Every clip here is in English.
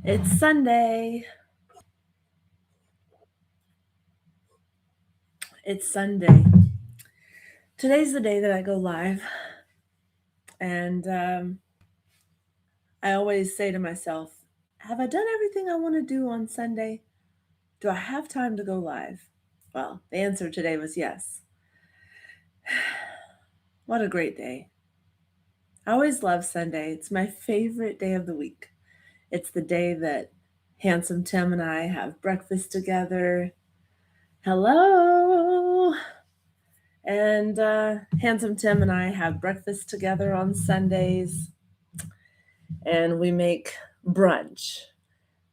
It's Sunday. It's Sunday. Today's the day that I go live. And I always say to myself, have I done everything I want to do on Sunday? Do I have time to go live? Well, the answer today was yes. What a great day. I always love Sunday. It's my favorite day of the week. It's the day that Handsome Tim and I have breakfast together. Hello. And Handsome Tim and I have breakfast together on Sundays, and we make brunch.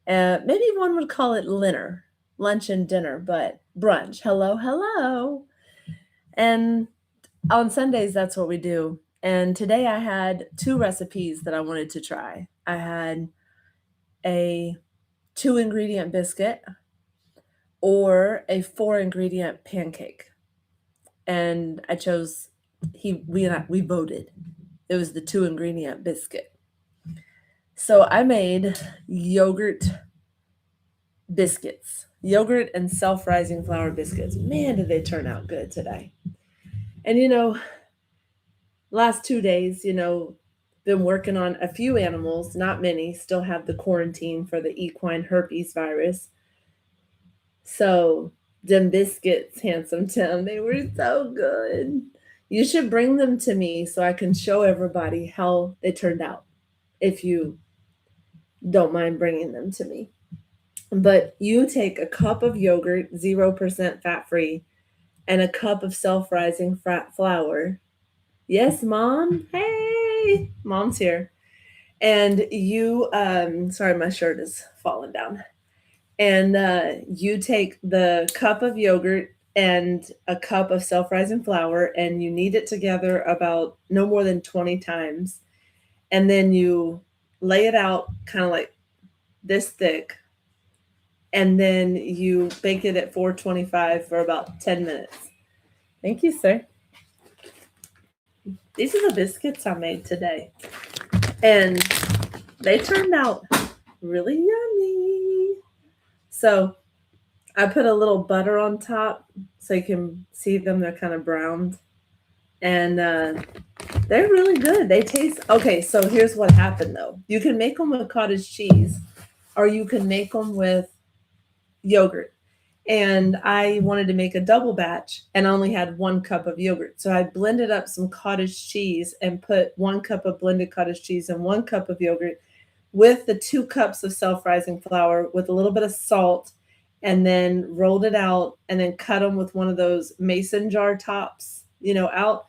Maybe one would call it dinner, lunch and dinner, but brunch. Hello, hello. And on Sundays, that's what we do. And today I had two recipes that I wanted to try. I had a 2 ingredient biscuit or a 4 ingredient pancake. And I chose we voted. It was the 2 ingredient biscuit. So I made yogurt biscuits, yogurt and self-rising flour biscuits. Man, did they turn out good today. And last 2 days, been working on a few animals, not many, still have the quarantine for the equine herpes virus. So, them biscuits, Handsome Tim, they were so good. You should bring them to me so I can show everybody how they turned out, if you don't mind bringing them to me. But you take a cup of yogurt, 0% fat free, and a cup of self rising flour. Yes, mom. Hey, mom's here. And sorry, my shirt is falling down. And you take the cup of yogurt and a cup of self rising flour, and you knead it together about no more than 20 times. And then you lay it out kind of like this thick, and then you bake it at 425 for about 10 minutes. Thank you, sir. These are the biscuits I made today. And they turned out really yummy. So I put a little butter on top so you can see them. They're kind of browned. And they're really good. They taste okay. So here's what happened though. You can make them with cottage cheese, or you can make them with yogurt. And I wanted to make a double batch and I only had 1 cup of yogurt. So I blended up some cottage cheese and put 1 cup of blended cottage cheese and 1 cup of yogurt with the 2 cups of self rising flour with a little bit of salt, and then rolled it out and then cut them with one of those mason jar tops, out.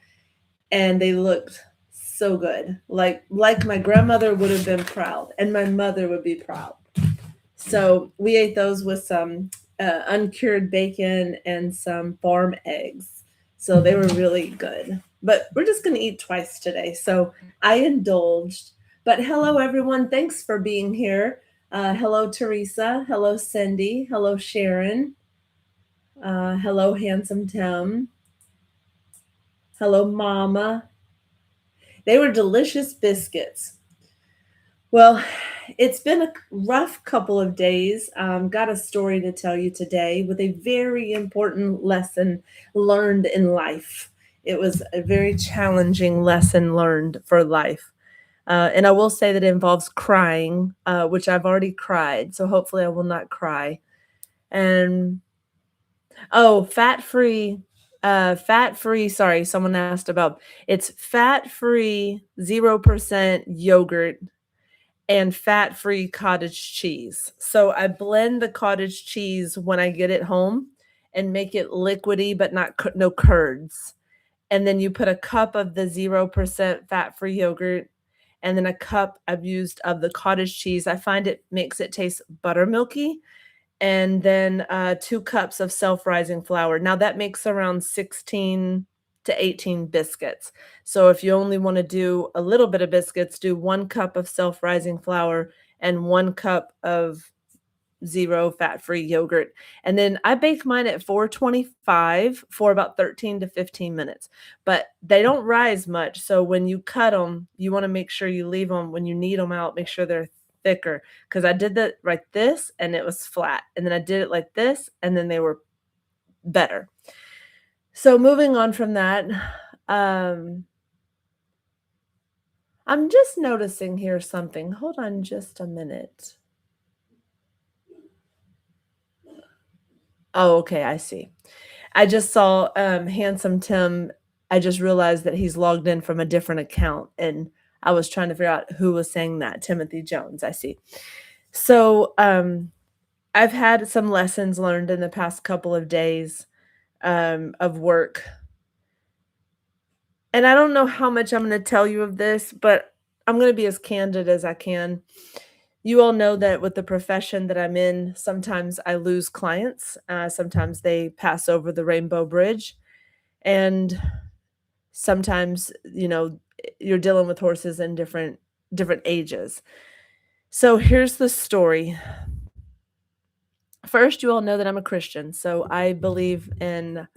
And they looked so good. Like my grandmother would have been proud and my mother would be proud. So we ate those with some uncured bacon and some farm eggs. So they were really good. But we're just going to eat twice today. So I indulged. But hello, everyone. Thanks for being here. Hello, Teresa. Hello, Cindy. Hello, Sharon. Hello, Handsome Tim. Hello, Mama. They were delicious biscuits. Well, it's been a rough couple of days. Got a story to tell you today with a very important lesson learned in life. It was a very challenging lesson learned for life. And I will say that it involves crying, which I've already cried. So hopefully I will not cry. And oh, fat free. Sorry, someone asked about it's fat free 0% yogurt and fat-free cottage cheese. So I blend the cottage cheese when I get it home and make it liquidy but not no curds. And then you put a cup of the 0% fat-free yogurt and then a cup I've used of the cottage cheese. I find it makes it taste buttermilky. And then 2 cups of self-rising flour. Now that makes around 16 to 18 biscuits. So if you only want to do a little bit of biscuits, do 1 cup of self-rising flour and 1 cup of 0 fat-free yogurt. And then I bake mine at 425 for about 13 to 15 minutes. But they don't rise much. So when you cut them, you want to make sure you leave them when you knead them out, make sure they're thicker because I did that like this and it was flat. And then I did it like this and then they were better. So moving on from that, um, I'm just noticing here something. Hold on just a minute. Oh, okay, I see. I just saw Handsome Tim. I just realized that he's logged in from a different account and I was trying to figure out who was saying that. Timothy Jones, I see. So I've had some lessons learned in the past couple of days of work. And I don't know how much I'm going to tell you of this, but I'm going to be as candid as I can. You all know that with the profession that I'm in, sometimes I lose clients. Sometimes they pass over the rainbow bridge. And sometimes, you're dealing with horses in different ages. So here's the story. First, you all know that I'm a Christian, so I believe in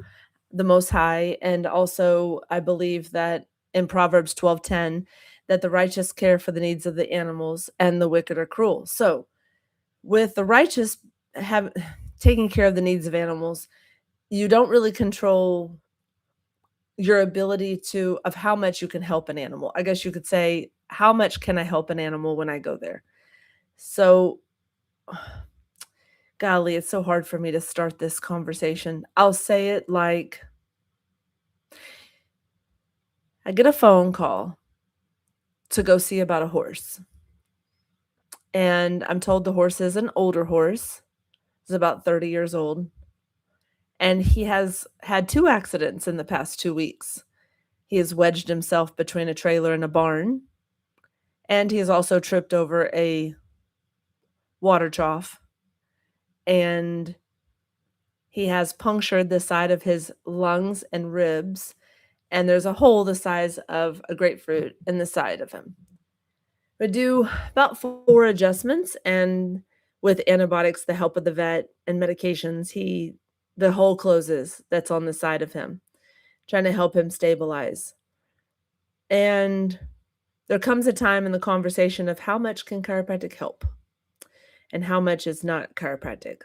the Most High, and also I believe that in Proverbs 12:10 that the righteous care for the needs of the animals and the wicked are cruel. So, with the righteous have taking care of the needs of animals, you don't really control your ability to of how much you can help an animal. I guess you could say, how much can I help an animal when I go there? So, golly, it's so hard for me to start this conversation. I'll say it like I get a phone call to go see about a horse. And I'm told the horse is an older horse. He's about 30 years old. And he has had 2 accidents in the past 2 weeks. He has wedged himself between a trailer and a barn, and he has also tripped over a water trough, and he has punctured the side of his lungs and ribs, and there's a hole the size of a grapefruit in the side of him. We do about 4 adjustments, and with antibiotics, the help of the vet, and medications, the hole closes that's on the side of him, trying to help him stabilize. And there comes a time in the conversation of how much can chiropractic help and how much is not chiropractic.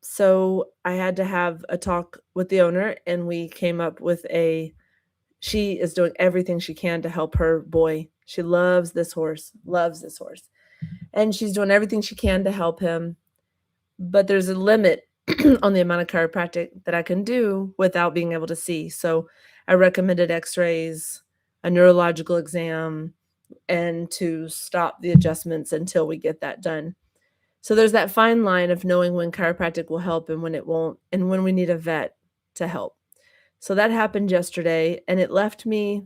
So I had to have a talk with the owner, and we came up with she is doing everything she can to help her boy. She loves this horse, and she's doing everything she can to help him. But there's a limit on the amount of chiropractic that I can do without being able to see. So I recommended x-rays, a neurological exam, and to stop the adjustments until we get that done. So there's that fine line of knowing when chiropractic will help and when it won't, and when we need a vet to help. So that happened yesterday, and it left me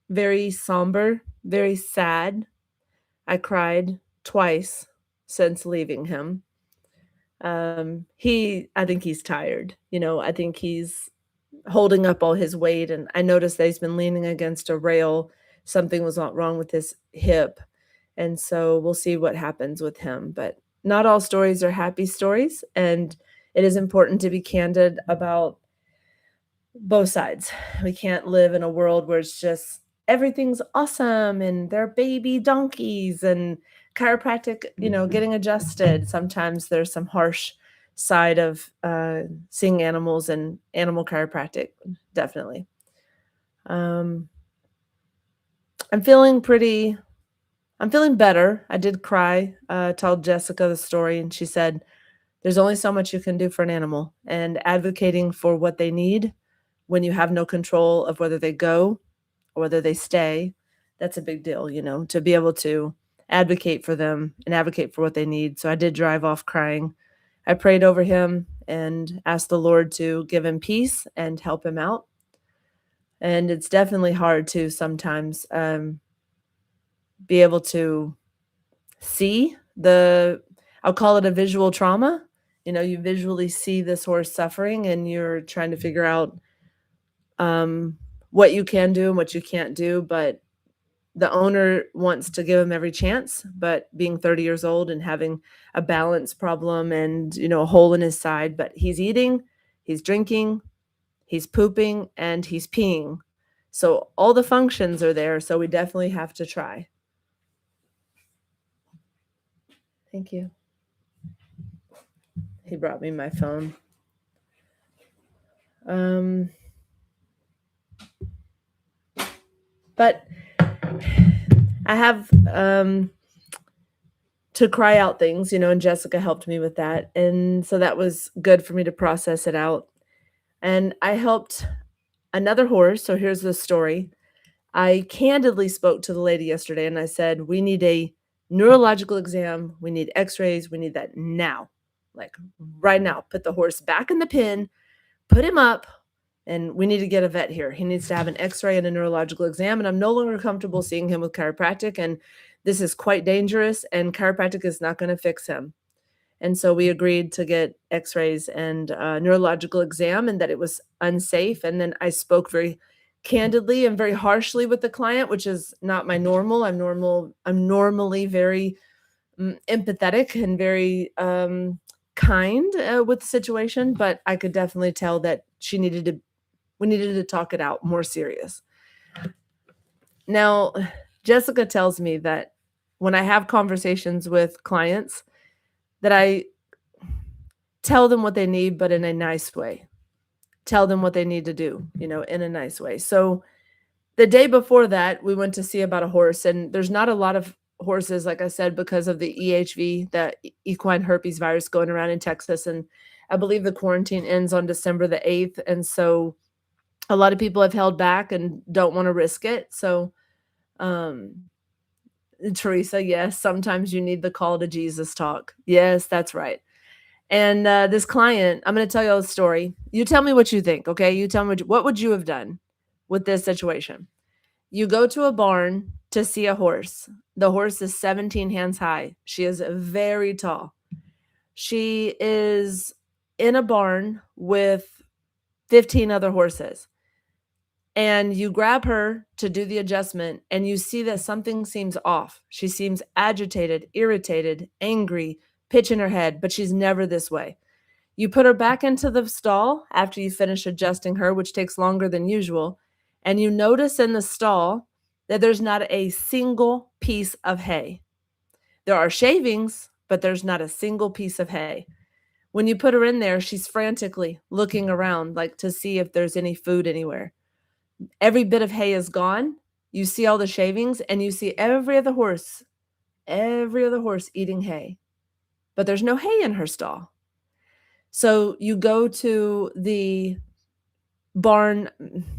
very somber, very sad. I cried twice since leaving him. I think he's tired. I think he's holding up all his weight, and I noticed that he's been leaning against a rail. Something was not wrong with his hip. And so we'll see what happens with him. But not all stories are happy stories. And it is important to be candid about both sides. We can't live in a world where it's just everything's awesome and they're baby donkeys and chiropractic, getting adjusted. Sometimes there's some harsh side of seeing animals and animal chiropractic, definitely. Um, I'm feeling better. I did cry, told Jessica the story, and she said, there's only so much you can do for an animal, and advocating for what they need when you have no control of whether they go or whether they stay, that's a big deal, to be able to advocate for them and advocate for what they need. So I did drive off crying. I prayed over him and asked the Lord to give him peace and help him out. And it's definitely hard to sometimes be able to see I'll call it a visual trauma. You visually see this horse suffering and you're trying to figure out what you can do and what you can't do. But the owner wants to give him every chance, but being 30 years old and having a balance problem and, a hole in his side, but he's eating, he's drinking, he's pooping, and he's peeing. So all the functions are there. So we definitely have to try. Thank you. He brought me my phone. But I have to cry out things, and Jessica helped me with that. And so that was good for me to process it out. And I helped another horse. So here's the story. I candidly spoke to the lady yesterday and I said, we need a neurological exam. We need x-rays. We need that now, like right now. Put the horse back in the pen, put him up, and we need to get a vet here. He needs to have an x-ray and a neurological exam. And I'm no longer comfortable seeing him with chiropractic. And this is quite dangerous. And chiropractic is not going to fix him. And so we agreed to get x-rays and a neurological exam, and that it was unsafe. And then I spoke very candidly and very harshly with the client, which is not my normal. I'm normally very empathetic and very kind with the situation, but I could definitely tell that we needed to talk it out more serious. Now, Jessica tells me that when I have conversations with clients, that I tell them what they need, but in a nice way. Tell them what they need to do, in a nice way. So the day before that, we went to see about a horse, and there's not a lot of horses, like I said, because of the EHV, the equine herpes virus going around in Texas. And I believe the quarantine ends on December the 8th. And so a lot of people have held back and don't want to risk it. So, Teresa, yes, sometimes you need the call to Jesus talk. Yes, that's right. And this client, I'm going to tell you a story. You tell me what you think, okay? You tell me what would you have done with this situation? You go to a barn to see a horse. The horse is 17 hands high. She is very tall. She is in a barn with 15 other horses. And you grab her to do the adjustment, and you see that something seems off. She seems agitated, irritated, angry, pitch in her head, but she's never this way. You put her back into the stall after you finish adjusting her, which takes longer than usual, and you notice in the stall that there's not a single piece of hay. There are shavings, but there's not a single piece of hay. When you put her in there, she's frantically looking around, like to see if there's any food anywhere. Every bit of hay is gone. You see all the shavings, and you see every other horse eating hay, but there's no hay in her stall. So you go to the barn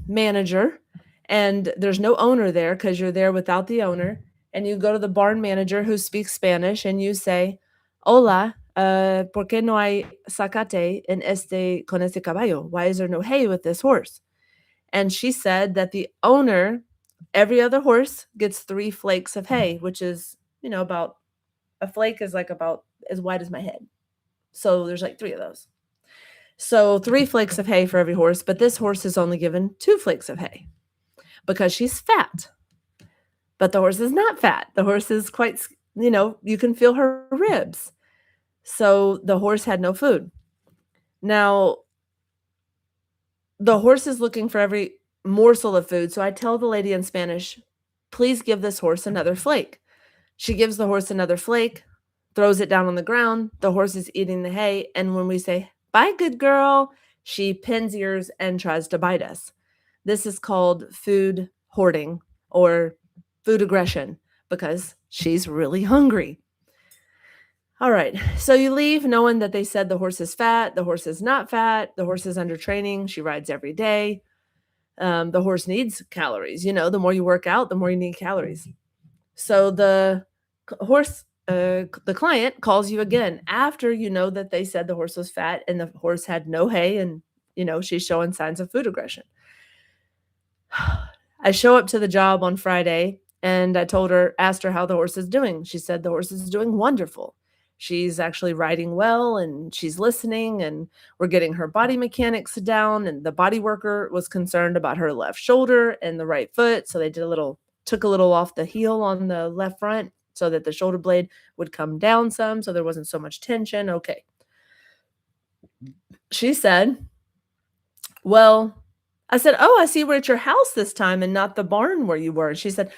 manager, and there's no owner there because you're there without the owner. And you go to the barn manager who speaks Spanish, and you say, "Hola, ¿por qué no hay zacate con este caballo? Why is there no hay with this horse?" And she said that the owner, every other horse gets 3 flakes of hay, which is, about a flake is like about as wide as my head. So there's like 3 of those. So 3 flakes of hay for every horse, but this horse is only given 2 flakes of hay because she's fat. But the horse is not fat. The horse is quite, you can feel her ribs. So the horse had no food. Now, the horse is looking for every morsel of food. So I tell the lady in Spanish, please give this horse another flake. She gives the horse another flake, throws it down on the ground. The horse is eating the hay. And when we say, bye, good girl, she pins ears and tries to bite us. This is called food hoarding or food aggression because she's really hungry. All right. So you leave knowing that they said the horse is fat. The horse is not fat. The horse is under training. She rides every day. The horse needs calories. The more you work out, the more you need calories. So the horse, the client calls you again after you know that they said the horse was fat and the horse had no hay and, she's showing signs of food aggression. I show up to the job on Friday and I asked her how the horse is doing. She said the horse is doing wonderful. She's actually riding well and she's listening and we're getting her body mechanics down, and the body worker was concerned about her left shoulder and the right foot. So they took a little off the heel on the left front so that the shoulder blade would come down some so there wasn't so much tension. Okay. She said, well, I said, oh, I see we're at your house this time and not the barn where you were. And she said,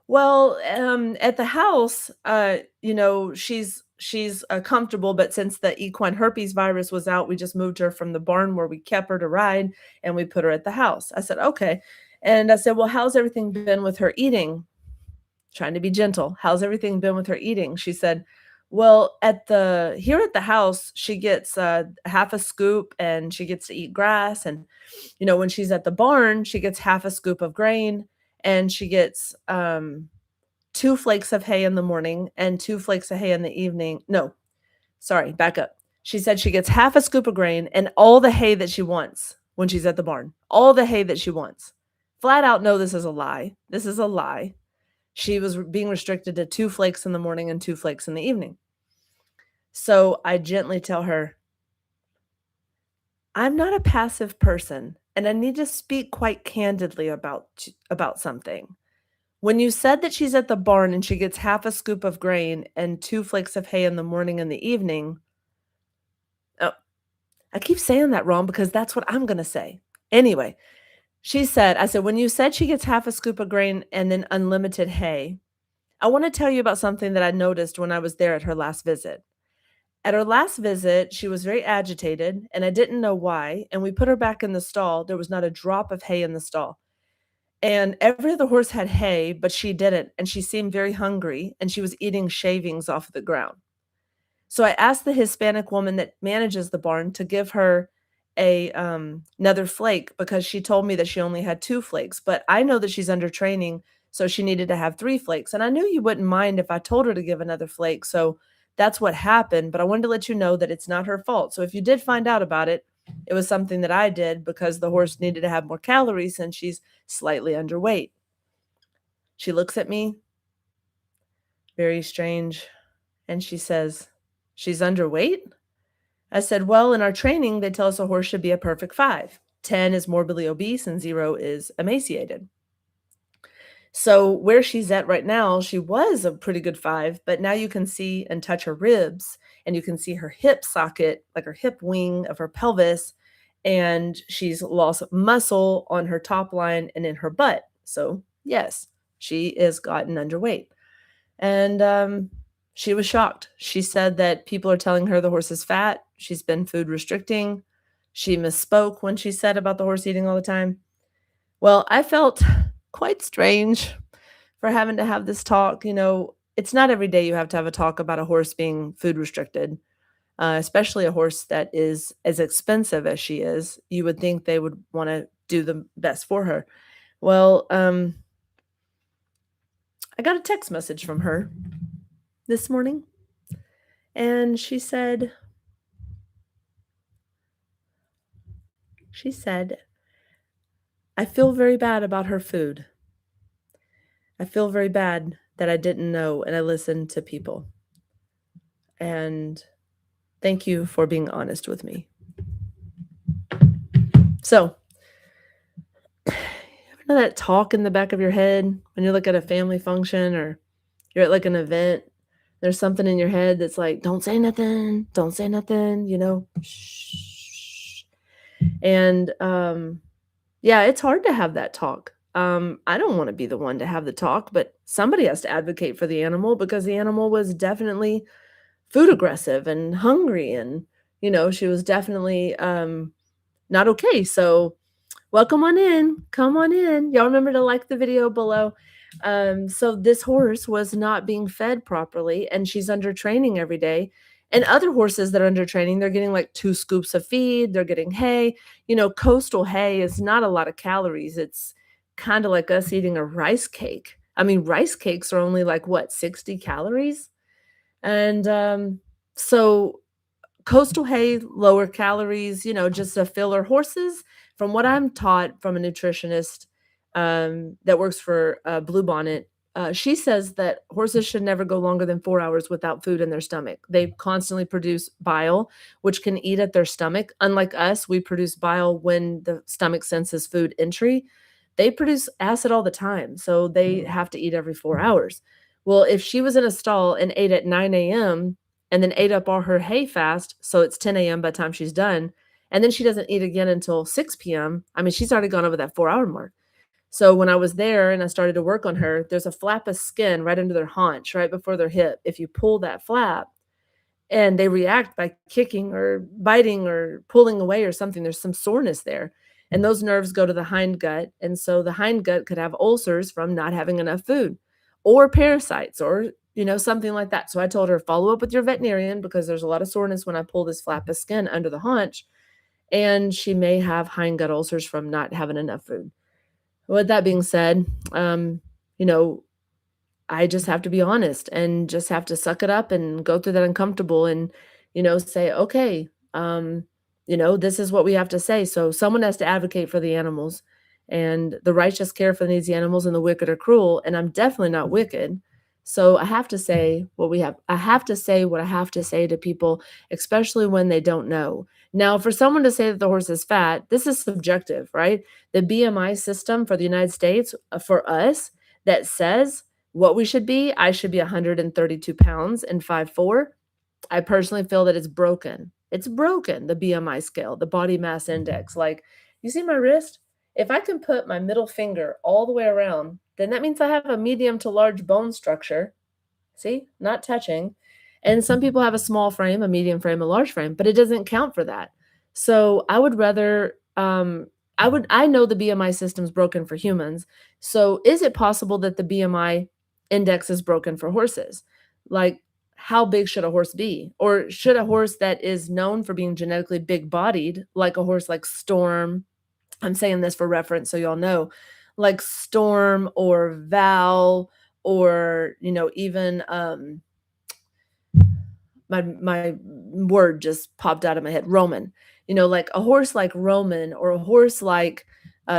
Well, at the house, she's comfortable, but since the equine herpes virus was out, we just moved her from the barn where we kept her to ride, and we put her at the house. I said, "Okay." And I said, "Well, how's everything been with her eating?" Trying to be gentle. "How's everything been with her eating?" She said, "Well, at the house, she gets, half a scoop and she gets to eat grass, and, when she's at the barn, she gets half a scoop of grain and she gets, 2 flakes of hay in the morning and 2 flakes of hay in the evening." No, sorry, back up. She said she gets half a scoop of grain and all the hay that she wants when she's at the barn. All the hay that she wants. Flat out, no, this is a lie. This is a lie. She was being restricted to 2 flakes in the morning and 2 flakes in the evening. So I gently tell her, "I'm not a passive person, and I need to speak quite candidly about something. When you said that she's at the barn and she gets half a scoop of grain and 2 flakes of hay in the morning and the evening." Oh, I keep saying that wrong because that's what I'm gonna say. Anyway, I said, "When you said she gets half a scoop of grain and then unlimited hay, I wanna tell you about something that I noticed when I was there at her last visit. At her last visit, she was very agitated, and I didn't know why, and we put her back in the stall. There was not a drop of hay in the stall. And every other horse had hay, but she didn't, and she seemed very hungry, and she was eating shavings off the ground. So I asked the Hispanic woman that manages the barn to give her another flake because she told me that she only had 2 flakes, but I know that she's under training, so she needed to have 3 flakes, and I knew you wouldn't mind if I told her to give another flake, so that's what happened, but I wanted to let you know that it's not her fault. So if you did find out about it, it was something that I did because the horse needed to have more calories and she's slightly underweight." She looks at me, very strange, and she says, "She's underweight?" I said, "Well, in our training, they tell us a horse should be a perfect 5. 10 is morbidly obese and 0 is emaciated. So where she's at right now, she was a pretty good 5, but now you can see and touch her ribs, and you can see her hip socket, like her hip wing of her pelvis, and she's lost muscle on her top line and in her butt. So, yes, she is gotten underweight." And, she was shocked. She said that people are telling her the horse is fat. She's been food restricting. She misspoke when she said about the horse eating all the time. Well, I felt quite strange for having to have this talk. It's not every day you have to have a talk about a horse being food restricted, especially a horse that is as expensive as she is. You would think they would want to do the best for her. Well, I got a text message from her this morning, and she said, "I feel very bad about her food. I feel very bad that I didn't know and I listened to people. And thank you for being honest with me." So, you know that talk in the back of your head when you look at a family function or you're at like an event, there's something in your head that's like, "Don't say nothing, don't say nothing," shh. And yeah, it's hard to have that talk. I don't want to be the one to have the talk, but somebody has to advocate for the animal because the animal was definitely food aggressive and hungry, and she was definitely not okay. So welcome on in. Come on in. Y'all remember to like the video below. So this horse was not being fed properly, and she's under training every day. And other horses that are under training, they're getting like 2 scoops of feed, they're getting hay. Coastal hay is not a lot of calories. It's kind of like us eating a rice cake. I mean, rice cakes are only like what, 60 calories? And so coastal hay, lower calories, just a filler. Horses, from what I'm taught from a nutritionist that works for Bluebonnet, she says that horses should never go longer than 4 hours without food in their stomach. They constantly produce bile, which can eat at their stomach. Unlike us, we produce bile when the stomach senses food entry. They produce acid all the time, so they have to eat every 4 hours. Well, if she was in a stall and ate at 9 a.m., and then ate up all her hay fast, so it's 10 a.m. by the time she's done, and then she doesn't eat again until 6 p.m. I mean, she's already gone over that 4-hour mark. So when I was there and I started to work on her, there's a flap of skin right under their haunch, right before their hip. If you pull that flap, and they react by kicking or biting or pulling away or something. There's some soreness there. And those nerves go to the hind gut. And so the hind gut could have ulcers from not having enough food or parasites or, something like that. So I told her, follow up with your veterinarian because there's a lot of soreness when I pull this flap of skin under the haunch. And she may have hind gut ulcers from not having enough food. With that being said, you know, I just have to be honest and just have to suck it up and go through that uncomfortable and, say, okay, this is what we have to say. So someone has to advocate for the animals and the righteous care for these animals and the wicked are cruel. And I'm definitely not wicked. So I have to say what we have. I have to say what I have to say to people, especially when they don't know. Now, for someone to say that the horse is fat, this is subjective, right? The BMI system for the United States, for us, that says what we should be, I should be 132 pounds and 5'4". I personally feel that it's broken. It's broken, the BMI scale, the body mass index. Like, you see my wrist? If I can put my middle finger all the way around, then that means I have a medium to large bone structure. See? Not touching. And some people have a small frame, a medium frame, a large frame, but it doesn't count for that. So I would rather I know the BMI system's broken for humans. So is it possible that the BMI index is broken for horses? Like, how big should a horse be? Or should a horse that is known for being genetically big bodied, like a horse like Storm, I'm saying this for reference so y'all know, like Storm or Val or, even my word just popped out of my head, Roman. Like a horse like Roman or a horse like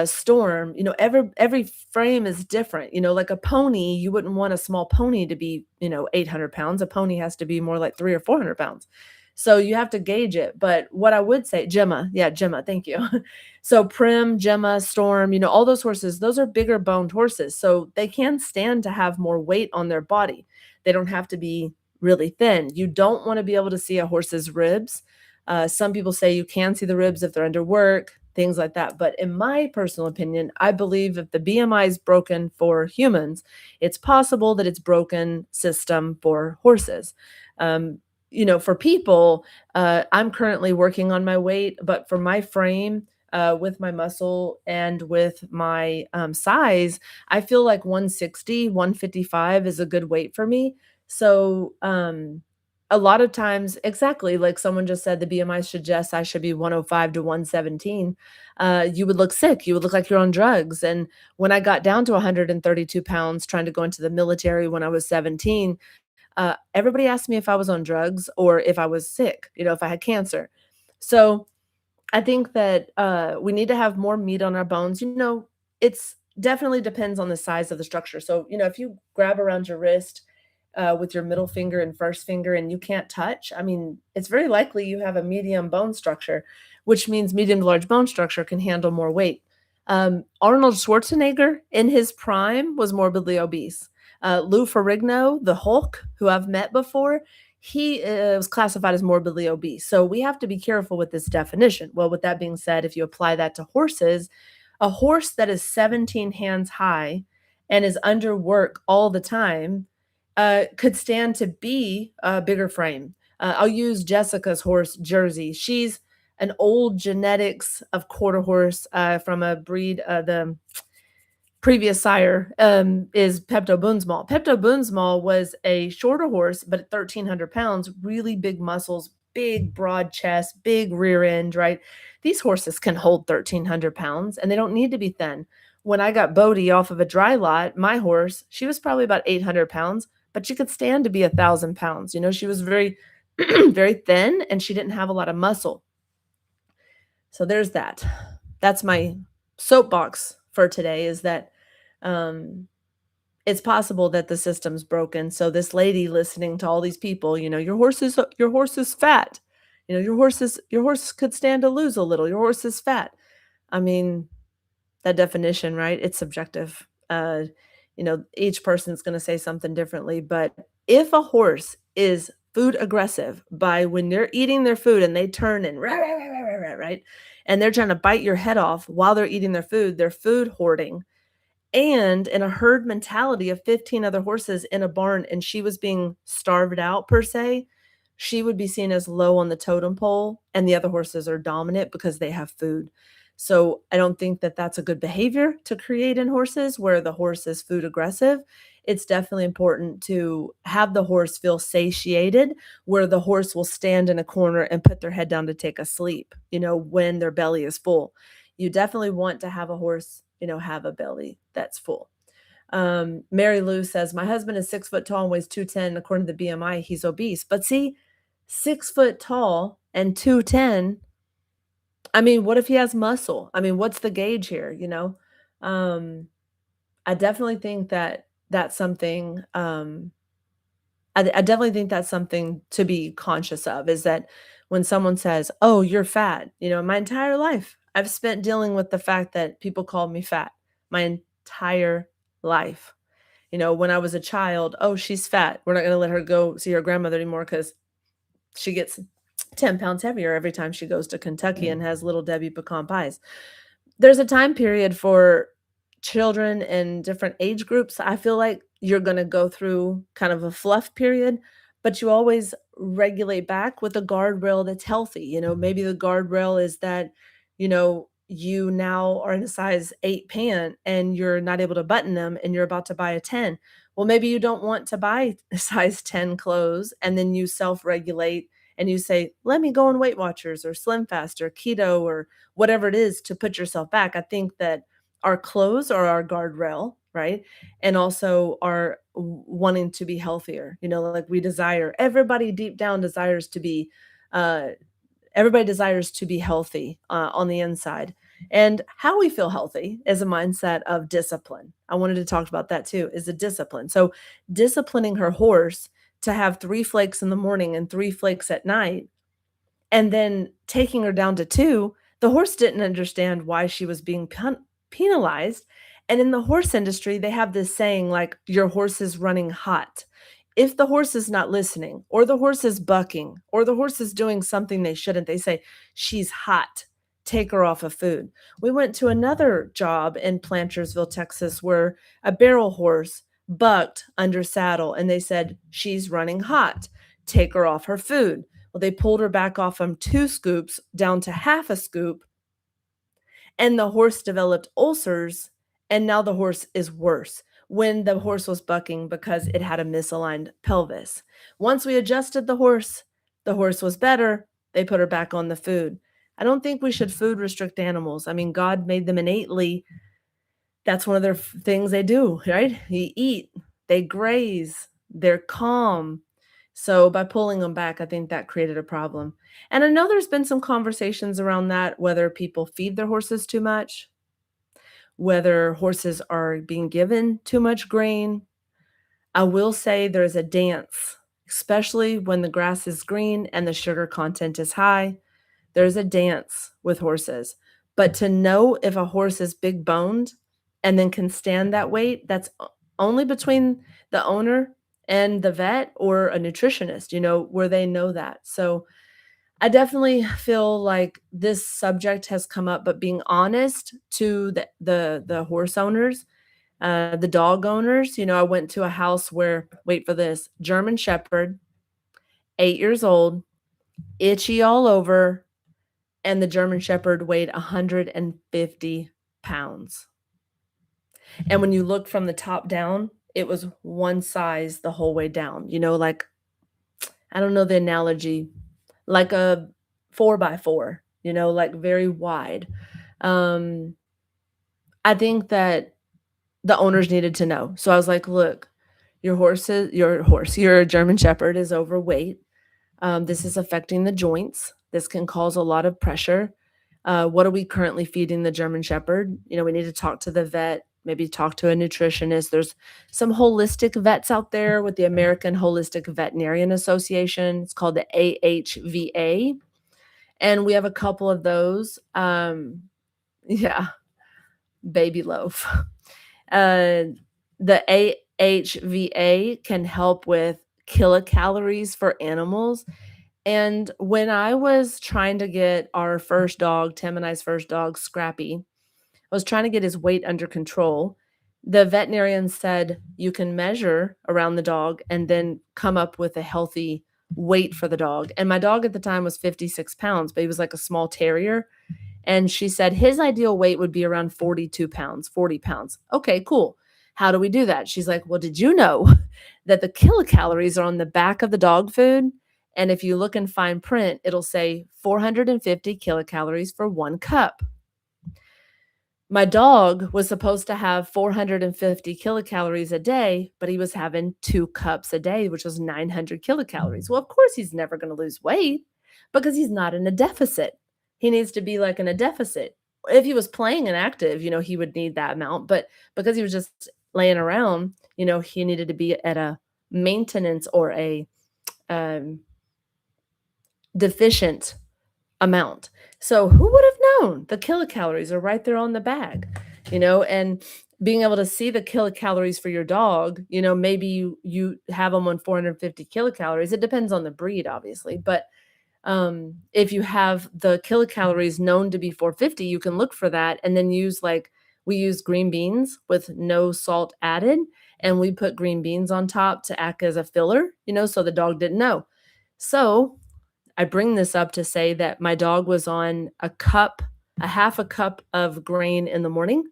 Storm, every frame is different. Like a pony, you wouldn't want a small pony to be, 800 pounds. A pony has to be more like 300 or 400 pounds. So you have to gauge it. But what I would say, Gemma, yeah, Gemma, thank you. So Prim, Gemma, Storm, all those horses, those are bigger boned horses. So they can stand to have more weight on their body. They don't have to be really thin. You don't want to be able to see a horse's ribs. Some people say you can see the ribs if they're under work, things like that. But in my personal opinion, I believe if the BMI is broken for humans, it's possible that it's broken system for horses. For people, I'm currently working on my weight, but for my frame, with my muscle and with my size, I feel like 160, 155 is a good weight for me. So, a lot of times, exactly like someone just said, the BMI suggests I should be 105 to 117. You would look sick. You would look like you're on drugs. And when I got down to 132 pounds, trying to go into the military when I was 17, everybody asked me if I was on drugs or if I was sick, if I had cancer. So I think that we need to have more meat on our bones. It's definitely depends on the size of the structure. So, if you grab around your wrist with your middle finger and first finger and you can't touch, I mean, it's very likely you have a medium bone structure, which means medium to large bone structure can handle more weight. Arnold Schwarzenegger in his prime was morbidly obese. Lou Ferrigno, the Hulk, who I've met before, he was classified as morbidly obese. So we have to be careful with this definition. Well, with that being said, if you apply that to horses, a horse that is 17 hands high and is under work all the time could stand to be a bigger frame. I'll use Jessica's horse, Jersey. She's an old genetics of quarter horse from a breed, the previous sire is Pepto Boonsmall. Pepto Boonsmall was a shorter horse, but at 1,300 pounds, really big muscles, big broad chest, big rear end, right? These horses can hold 1,300 pounds and they don't need to be thin. When I got Bodie off of a dry lot, my horse, she was probably about 800 pounds, but she could stand to be 1,000 pounds. She was very, very thin and she didn't have a lot of muscle. So there's that. That's my soapbox for today is that it's possible that the system's broken. So this lady listening to all these people, your horse is fat. Your horse could stand to lose a little. Your horse is fat. I mean, that definition, right? It's subjective. Each person's going to say something differently, but if a horse is food aggressive by when they're eating their food and they turn and right, and they're trying to bite your head off while they're eating their food, they're food hoarding. And in a herd mentality of 15 other horses in a barn and she was being starved out per se, she would be seen as low on the totem pole and the other horses are dominant because they have food. So I don't think that that's a good behavior to create in horses where the horse is food aggressive. It's definitely important to have the horse feel satiated, where the horse will stand in a corner and put their head down to take a sleep, when their belly is full. You definitely want to have a horse, have a belly that's full. Mary Lou says, my husband is 6 foot tall and weighs 210. According to the BMI, he's obese. But see, 6 foot tall and 210. I mean, what if he has muscle? I mean, what's the gauge here? Um, I definitely think that that's something. I definitely think that's something to be conscious of. Is that when someone says, "Oh, you're fat," my entire life I've spent dealing with the fact that people called me fat. My entire life. When I was a child, "Oh, she's fat. We're not gonna let her go see her grandmother anymore because she gets 10 pounds heavier every time she goes to Kentucky and has Little Debbie pecan pies." There's a time period for children in different age groups. I feel like you're gonna go through kind of a fluff period, but you always regulate back with a guardrail that's healthy. Maybe the guardrail is that, you now are in a size 8 pant and you're not able to button them and you're about to buy a 10. Well, maybe you don't want to buy a size 10 clothes and then you self-regulate and you say, "Let me go on Weight Watchers or Slim Fast or Keto or whatever it is to put yourself back." I think that our clothes are our guardrail, right? And also our wanting to be healthier. Like we desire, everybody deep down desires to be, uh, everybody desires to be healthy on the inside. And how we feel healthy is a mindset of discipline. I wanted to talk about that too, is a discipline. So disciplining her horse to have 3 flakes in the morning and 3 flakes at night and then taking her down to 2, the horse didn't understand why she was being penalized, and in the horse industry, they have this saying like, "Your horse is running hot." If the horse is not listening, or the horse is bucking, or the horse is doing something they shouldn't, they say, "She's hot. Take her off of food." We went to another job in Plantersville, Texas, where a barrel horse bucked under saddle, and they said, "She's running hot. Take her off her food." Well, they pulled her back off from 2 scoops down to half a scoop, and the horse developed ulcers, and now the horse is worse when the horse was bucking because it had a misaligned pelvis. Once we adjusted the horse was better. They put her back on the food. I don't think we should food restrict animals. I mean, God made them innately. That's one of their things they do, right? They eat, they graze, they're calm. So by pulling them back, I think that created a problem. And I know there's been some conversations around that, whether people feed their horses too much, whether horses are being given too much grain. I will say there's a dance, especially when the grass is green and the sugar content is high. There's a dance with horses. But to know if a horse is big boned and then can stand that weight, that's only between the owner and the vet or a nutritionist, where they know that. So I definitely feel like this subject has come up, but being honest to the horse owners, the dog owners, I went to a house where, wait for this, German Shepherd, 8 years old, itchy all over, and the German Shepherd weighed 150 pounds. And when you look from the top down, it was one size the whole way down. Like, I don't know the analogy, like a 4x4, like very wide. Um, I think that the owners needed to know. So I was like, look, your German Shepherd is overweight. This is affecting the joints. This can cause a lot of pressure. What are we currently feeding the German Shepherd? We need to talk to the vet, maybe talk to a nutritionist. There's some holistic vets out there with the American Holistic Veterinarian Association. It's called the AHVA. And we have a couple of those. Yeah, baby loaf. The AHVA can help with kilocalories for animals. And when I was trying to get our first dog, Tim and I's first dog, Scrappy, I was trying to get his weight under control. The veterinarian said you can measure around the dog and then come up with a healthy weight for the dog. And my dog at the time was 56 pounds, but he was like a small terrier. And she said his ideal weight would be around 42 pounds, 40 pounds. Okay, cool. How do we do that? She's like, well, did you know that the kilocalories are on the back of the dog food? And if you look in fine print, it'll say 450 kilocalories for 1 cup. My dog was supposed to have 450 kilocalories a day, but he was having 2 cups a day, which was 900 kilocalories. Well, of course, he's never going to lose weight because he's not in a deficit. He needs to be like in a deficit. If he was playing and active, he would need that amount. But because he was just laying around, he needed to be at a maintenance or a um, deficient amount. So who would have known the kilocalories are right there on the bag, and being able to see the kilocalories for your dog, maybe you have them on 450 kilocalories. It depends on the breed, obviously, but if you have the kilocalories known to be 450, you can look for that and then we use green beans with no salt added, and we put green beans on top to act as a filler, so the dog didn't know. So I bring this up to say that my dog was on a half a cup of grain in the morning,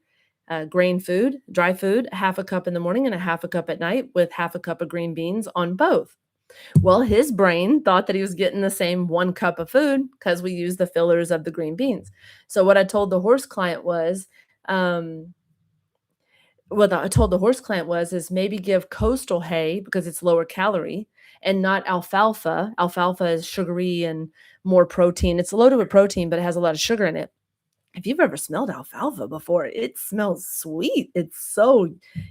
grain food, dry food, a half a cup in the morning and a half a cup at night with half a cup of green beans on both. Well, his brain thought that he was getting the same 1 cup of food because we use the fillers of the green beans. So what I told the horse client was, um, is maybe give coastal hay because it's lower calorie and not alfalfa. Alfalfa is sugary and more protein. It's loaded with protein, but it has a lot of sugar in it. If you've ever smelled alfalfa before, it smells sweet. It's so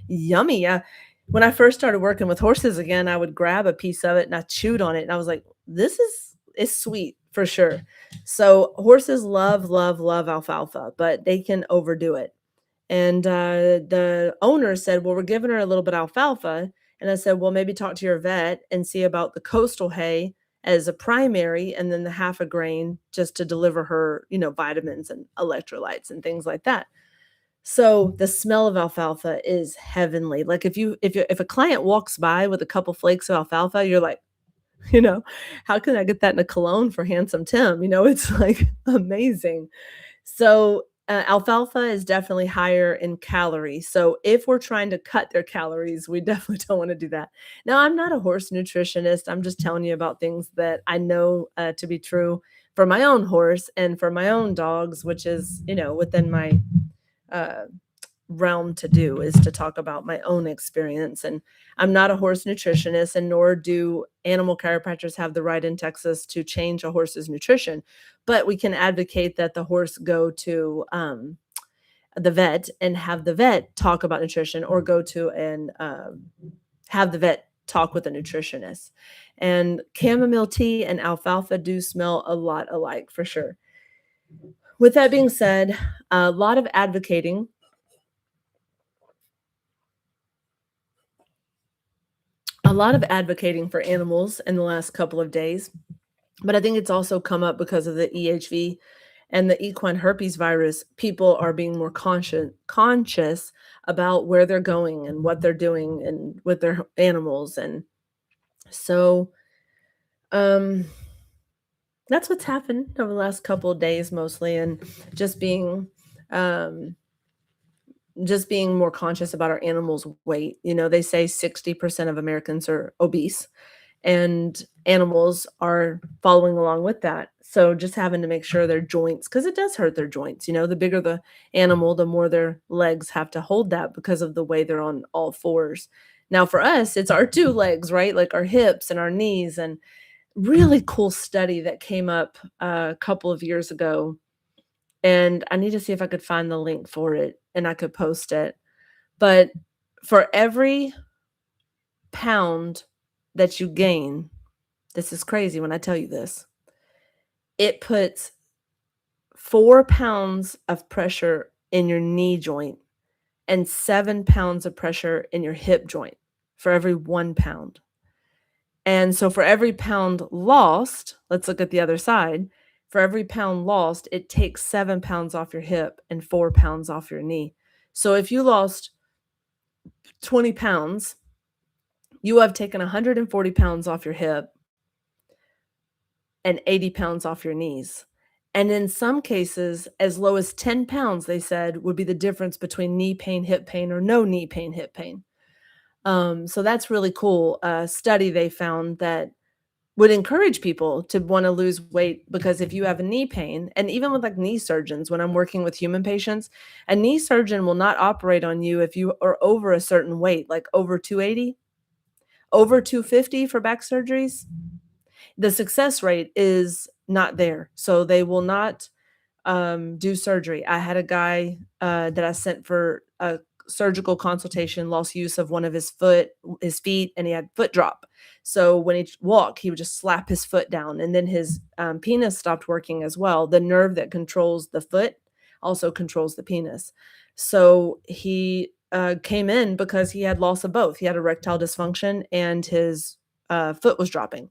yummy. When I first started working with horses again, I would grab a piece of it and I chewed on it and I was like, this is it's sweet for sure. So horses love, love, love alfalfa, but they can overdo it. And the owner said, well, we're giving her a little bit of alfalfa. And I said, well, maybe talk to your vet and see about the coastal hay as a primary and then the half a grain just to deliver her, vitamins and electrolytes and things like that. So the smell of alfalfa is heavenly. Like if a client walks by with a couple flakes of alfalfa, you're like, you know, how can I get that in a cologne for handsome Tim? It's like amazing. So, alfalfa is definitely higher in calories. So, if we're trying to cut their calories, we definitely don't want to do that. Now, I'm not a horse nutritionist. I'm just telling you about things that I know to be true for my own horse and for my own dogs, which is, within my uh, realm to do is to talk about my own experience. And I'm not a horse nutritionist, and nor do animal chiropractors have the right in Texas to change a horse's nutrition. But we can advocate that the horse go to the vet and have the vet talk about nutrition, or go to and have the vet talk with a nutritionist. And chamomile tea and alfalfa do smell a lot alike for sure. With that being said, a lot of advocating for animals in the last couple of days, but I think it's also come up because of the EHV and the equine herpes virus. People are being more conscious about where they're going and what they're doing and with their animals. And so um that's what's happened over the last couple of days mostly, and just being um just being more conscious about our animals' weight. They say 60% of Americans are obese, and animals are following along with that. So just having to make sure their joints, because it does hurt their joints. The bigger the animal, the more their legs have to hold that because of the way they're on all fours. Now, for us, it's our two legs, right? Like our hips and our knees. And really cool study that came up a couple of years ago. And I need to see if I could find the link for it and I could post it. But for every pound that you gain, this is crazy when I tell you this, it puts 4 pounds of pressure in your knee joint and 7 pounds of pressure in your hip joint for every 1 pound. And so for every pound lost, let's look at the other side. For every pound lost, it takes 7 pounds off your hip and 4 pounds off your knee. So if you lost 20 pounds, you have taken 140 pounds off your hip and 80 pounds off your knees. And in some cases, as low as 10 pounds, they said, would be the difference between knee pain, hip pain, or no knee pain, hip pain. So that's really cool. A study they found that would encourage people to want to lose weight because if you have knee pain, and even with like knee surgeons, when I'm working with human patients, a knee surgeon will not operate on you if you are over a certain weight, like over 280, over 250 for back surgeries. The success rate is not there. So they will not do surgery. I had a guy that I sent for a surgical consultation, lost use of one of his feet, and he had foot drop. So when he walked, he would just slap his foot down, and then his penis stopped working as well. The nerve that controls the foot also controls the penis. So he came in because he had loss of both. He had erectile dysfunction, and his foot was dropping.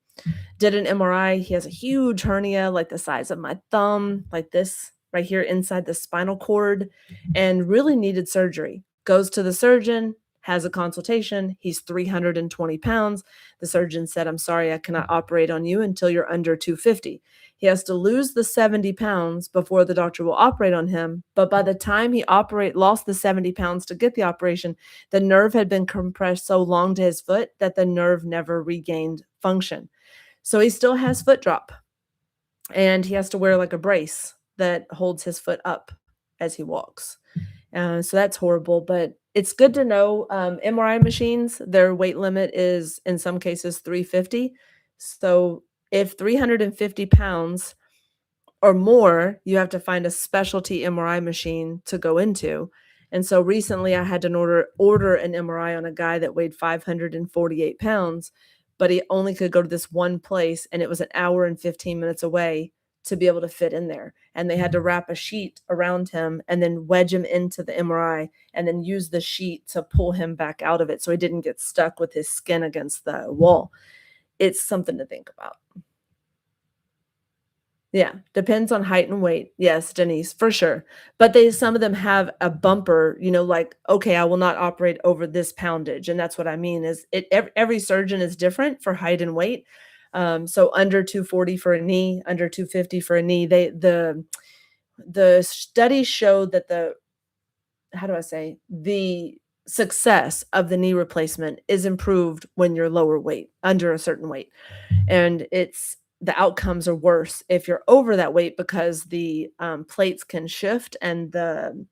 Did an MRI. He has a huge hernia, like the size of my thumb, like this right here inside the spinal cord, and really needed surgery. Goes to the surgeon, has a consultation. He's 320 pounds. The surgeon said, I'm sorry, I cannot operate on you until you're under 250. He has to lose the 70 pounds before the doctor will operate on him. But by the time he lost the 70 pounds to get the operation, the nerve had been compressed so long to his foot that the nerve never regained function. So he still has foot drop, and he has to wear like a brace that holds his foot up as he walks. So that's horrible, but it's good to know. MRI machines, their weight limit is in some cases 350. So if 350 pounds or more, you have to find a specialty MRI machine to go into. And so recently I had to order an MRI on a guy that weighed 548 pounds, but he only could go to this one place, and it was an hour and 15 minutes away to be able to fit in there. And they had to wrap a sheet around him and then wedge him into the MRI and then use the sheet to pull him back out of it so he didn't get stuck with his skin against the wall. It's something to think about. Yeah, depends on height and weight. Yes, Denise, for sure. But some of them have a bumper, like, okay, I will not operate over this poundage. And that's what I mean is every surgeon is different for height and weight. So under 240 for a knee, under 250 for a knee. The studies showed that how do I say, the success of the knee replacement is improved when you're lower weight, under a certain weight. And the outcomes are worse if you're over that weight because the plates can shift and the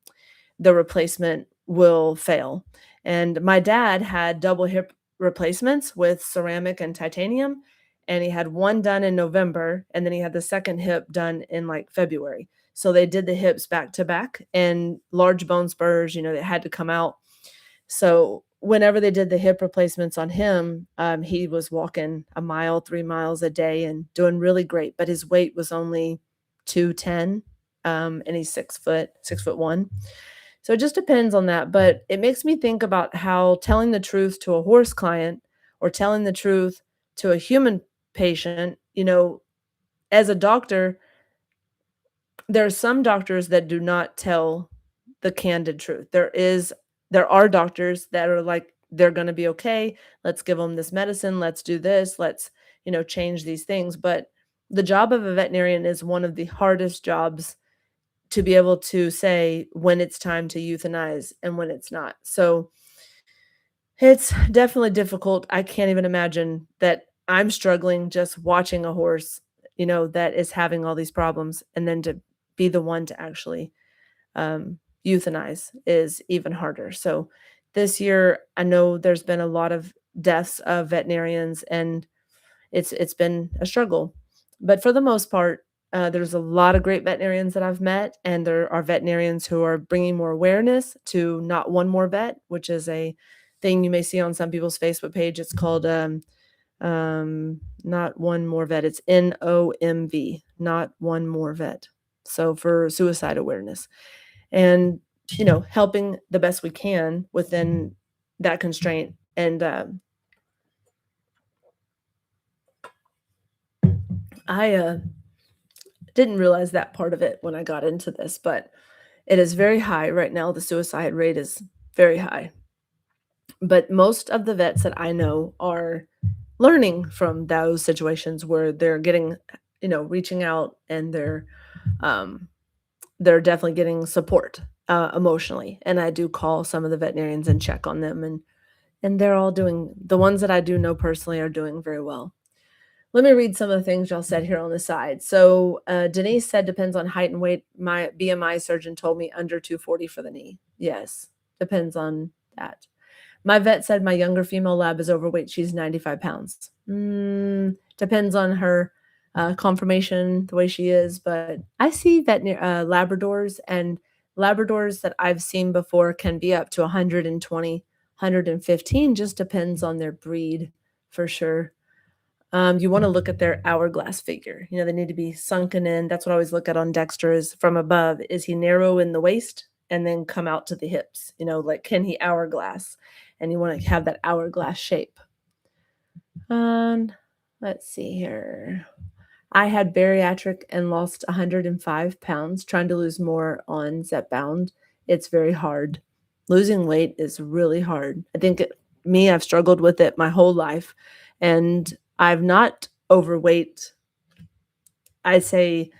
replacement will fail. And my dad had double hip replacements with ceramic and titanium, and he had one done in November, and then he had the second hip done in like February. So they did the hips back to back, and large bone spurs, they had to come out. So whenever they did the hip replacements on him, he was walking a mile, 3 miles a day and doing really great. But his weight was only 210, and he's 6'1". So it just depends on that. But it makes me think about how telling the truth to a horse client or telling the truth to a human patient, as a doctor, there are some doctors that do not tell the candid truth. There are doctors that are like, they're going to be okay. Let's give them this medicine. Let's do this. Let's, change these things. But the job of a veterinarian is one of the hardest jobs to be able to say when it's time to euthanize and when it's not. So it's definitely difficult. I can't even imagine that I'm struggling just watching a horse, that is having all these problems, and then to be the one to actually euthanize is even harder. So this year, I know there's been a lot of deaths of veterinarians, and it's been a struggle. But for the most part, there's a lot of great veterinarians that I've met, and there are veterinarians who are bringing more awareness to Not One More Vet, which is a thing you may see on some people's Facebook page. It's called Not One More Vet. It's NOMV, Not One More Vet. So for suicide awareness, and helping the best we can within that constraint. And I didn't realize that part of it when I got into this, but it is very high right now. The suicide rate is very high. But most of the vets that I know are learning from those situations where they're getting, reaching out, and um, they're definitely getting support emotionally. And I do call some of the veterinarians and check on them, and they're all doing, the ones that I do know personally are doing very well. Let me read some of the things y'all said here on the side. So Denise said depends on height and weight. My BMI surgeon told me under 240 for the knee. Yes, depends on that. My vet said my younger female lab is overweight. She's 95 pounds. Depends on her conformation, the way she is. But I see Labradors, and Labradors that I've seen before can be up to 120, 115. Just depends on their breed for sure. You want to look at their hourglass figure. They need to be sunken in. That's what I always look at on Dexter, is from above. Is he narrow in the waist and then come out to the hips? Like, can he hourglass? And you want to have that hourglass shape. Let's see here. I had bariatric and lost 105 pounds, trying to lose more on Zepbound. It's very hard. Losing weight is really hard. I think I've struggled with it my whole life, and I've not overweight. I'd say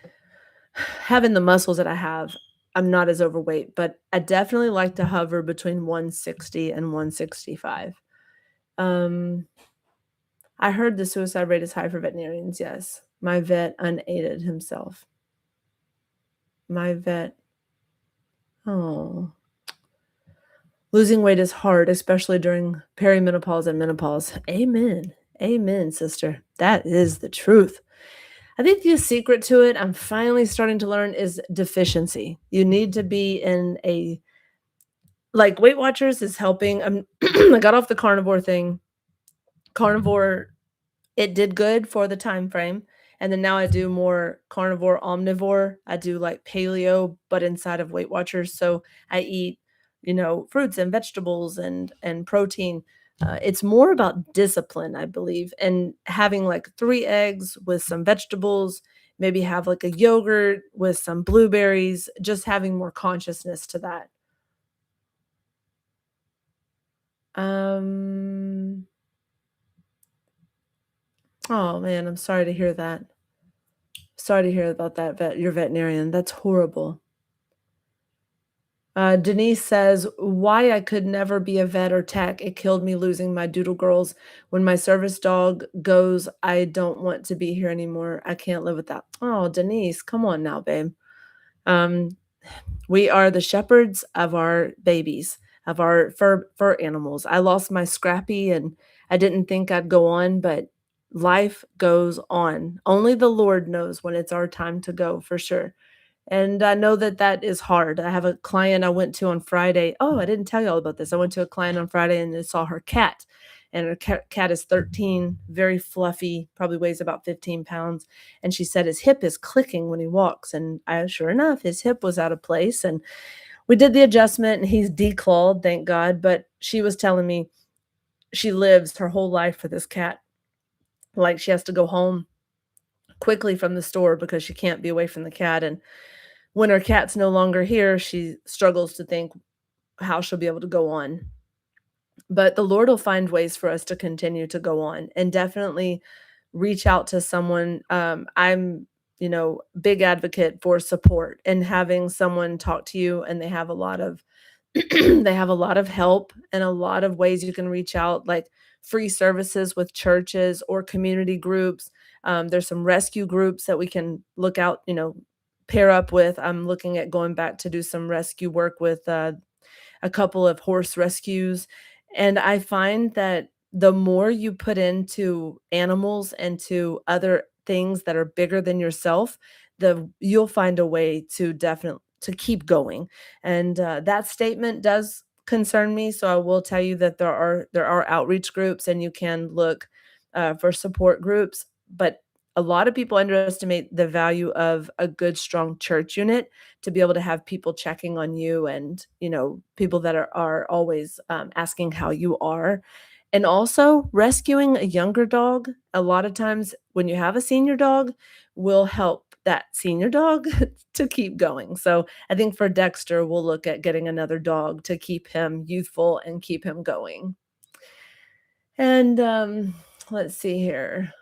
having the muscles that I have, I'm not as overweight, but I definitely like to hover between 160 and 165. I heard the suicide rate is high for veterinarians. Yes. My vet unaided himself. My vet. Oh. Losing weight is hard, especially during perimenopause and menopause. Amen. Amen, sister. That is the truth. I think the secret to it, I'm finally starting to learn, is deficiency. You need to be in like Weight Watchers is helping. I got off the carnivore thing. Carnivore, it did good for the time frame. And then now I do more carnivore omnivore. I do like paleo, but inside of Weight Watchers. So I eat, fruits and vegetables and protein. It's more about discipline, I believe, and having like 3 eggs with some vegetables, maybe have like a yogurt with some blueberries, just having more consciousness to that. Oh man, I'm sorry to hear that. Sorry to hear about that your veterinarian. That's horrible. Denise says, why I could never be a vet or tech. It killed me losing my doodle girls. When my service dog goes, I don't want to be here anymore. I can't live without. Oh, Denise, come on now, babe. Um, we are the shepherds of our babies, of our fur animals. I lost my Scrappy, and I didn't think I'd go on, but life goes on. Only the Lord knows when it's our time to go, for sure. And I know that that is hard. I have a client I went to on Friday. Oh, I didn't tell you all about this. I went to a client on Friday and I saw her cat. And her cat is 13, very fluffy, probably weighs about 15 pounds. And she said his hip is clicking when he walks. And sure enough, his hip was out of place. And we did the adjustment, and he's declawed, thank God. But she was telling me she lives her whole life for this cat. Like, she has to go home quickly from the store because she can't be away from the cat. And when her cat's no longer here, she struggles to think how she'll be able to go on. But the Lord will find ways for us to continue to go on, and definitely reach out to someone. I'm, big advocate for support and having someone talk to you, and they have a lot of they have a lot of help and a lot of ways you can reach out, like free services with churches or community groups. There's some rescue groups that we can look out, pair up with. I'm looking at going back to do some rescue work with a couple of horse rescues. And I find that the more you put into animals and to other things that are bigger than yourself, you'll find a way to definitely to keep going. And that statement does concern me. So I will tell you that there are outreach groups, and you can look for support groups. But a lot of people underestimate the value of a good, strong church unit to be able to have people checking on you, and people that are always asking how you are. And also, rescuing a younger dog, a lot of times when you have a senior dog, will help that senior dog to keep going. So I think for Dexter, we'll look at getting another dog to keep him youthful and keep him going. And let's see here.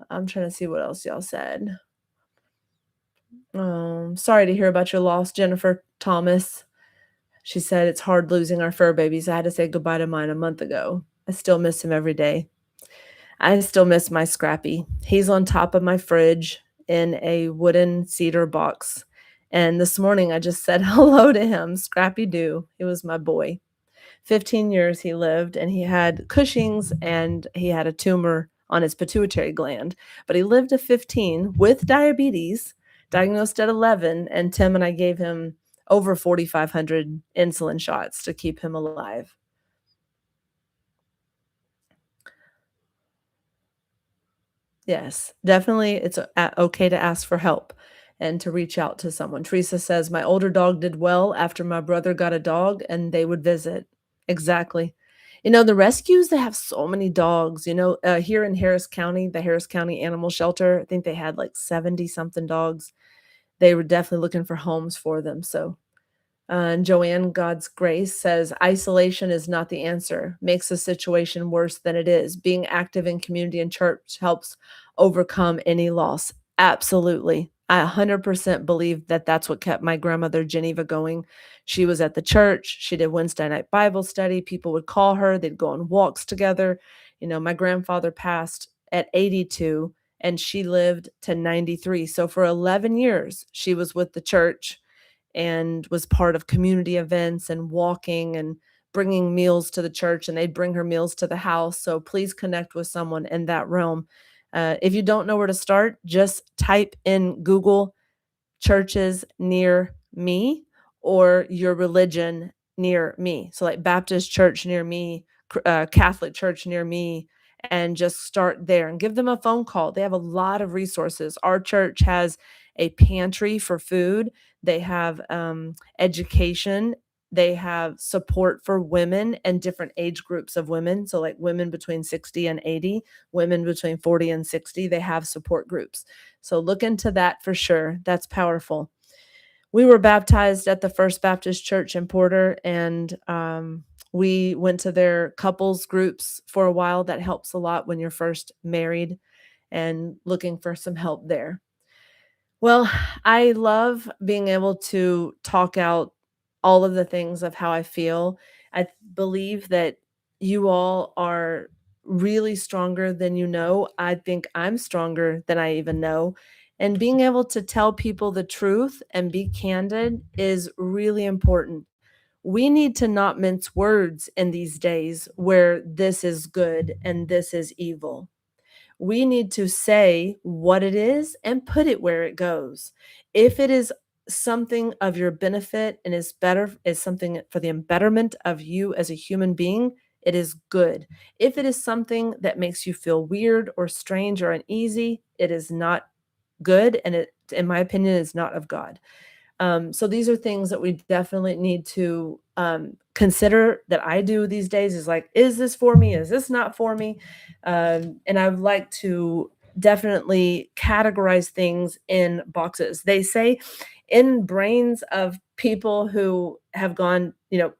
I'm trying to see what else y'all said. Sorry to hear about your loss, Jennifer Thomas. She said, "It's hard losing our fur babies. I had to say goodbye to mine a month ago. I still miss him every day. I still miss my Scrappy. He's on top of my fridge in a wooden cedar box. And this morning I just said hello to him, Scrappy Doo. He was my boy. 15 years he lived, and he had Cushing's and he had a tumor on his pituitary gland. But he lived to 15 with diabetes, diagnosed at 11, and Tim and I gave him over 4,500 insulin shots to keep him alive." Yes, definitely. It's okay to ask for help and to reach out to someone. Teresa says, "My older dog did well after my brother got a dog and they would visit." Exactly. The rescues, they have so many dogs. Here in Harris County, the Harris County Animal Shelter, I think they had like 70 something dogs. They were definitely looking for homes for them. So and Joanne God's Grace says, "Isolation is not the answer, makes the situation worse than it is. Being active in community and church helps overcome any loss." Absolutely. I 100% believe that that's what kept my grandmother Geneva going. She was at the church. She did Wednesday night Bible study. People would call her. They'd go on walks together. My grandfather passed at 82 and she lived to 93. So for 11 years, she was with the church and was part of community events and walking and bringing meals to the church, and they'd bring her meals to the house. So please connect with someone in that realm. If you don't know where to start, just type in Google churches near me or your religion near me. So, like Baptist church near me, Catholic church near me, and just start there and give them a phone call. They have a lot of resources. Our church has a pantry for food, they have education. They have support for women and different age groups of women. So, like women between 60 and 80, women between 40 and 60, they have support groups. So look into that for sure. That's powerful. We were baptized at the First Baptist Church in Porter, and we went to their couples groups for a while. That helps a lot when you're first married and looking for some help there. Well, I love being able to talk out all of the things of how I feel. I believe that you all are really stronger than you know. I think I'm stronger than I even know. And being able to tell people the truth and be candid is really important. We need to not mince words in these days where this is good and this is evil. We need to say what it is and put it where it goes. If it is something of your benefit and is something for the betterment of you as a human being, it is good. If it is something that makes you feel weird or strange or uneasy, it is not good, and it, in my opinion, is not of God. So these are things that we definitely need to consider, that I do these days, is like, is this for me? Is this not for me? And I would like to definitely categorize things in boxes. They say in brains of people who have gone,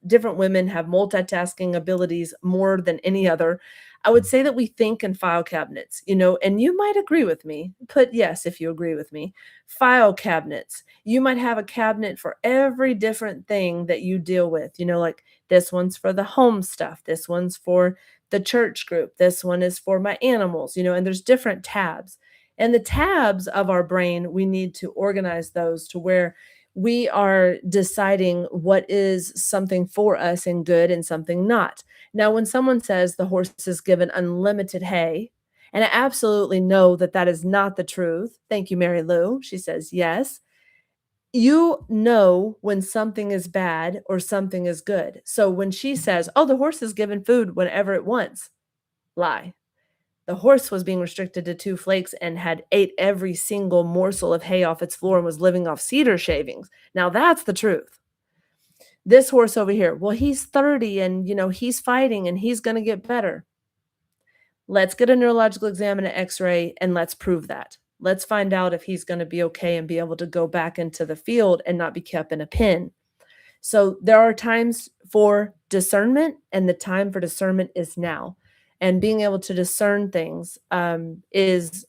different women have multitasking abilities more than any other. I would say that we think in file cabinets, and you might agree with me. Put yes if you agree with me. File cabinets. You might have a cabinet for every different thing that you deal with, like this one's for the home stuff, this one's for the church group, this one is for my animals, and there's different tabs. And the tabs of our brain, we need to organize those to where we are deciding what is something for us and good and something not. Now, when someone says the horse is given unlimited hay, and I absolutely know that that is not the truth. Thank you, Mary Lou. She says yes. You know when something is bad or something is good. So when she says, "Oh, the horse is given food whenever it wants," lie. The horse was being restricted to 2 flakes and had ate every single morsel of hay off its floor and was living off cedar shavings. Now that's the truth. This horse over here, well, he's 30 and, he's fighting and he's going to get better. Let's get a neurological exam and an x-ray and let's prove that. Let's find out if he's going to be okay and be able to go back into the field and not be kept in a pen. So there are times for discernment, and the time for discernment is now. And being able to discern things is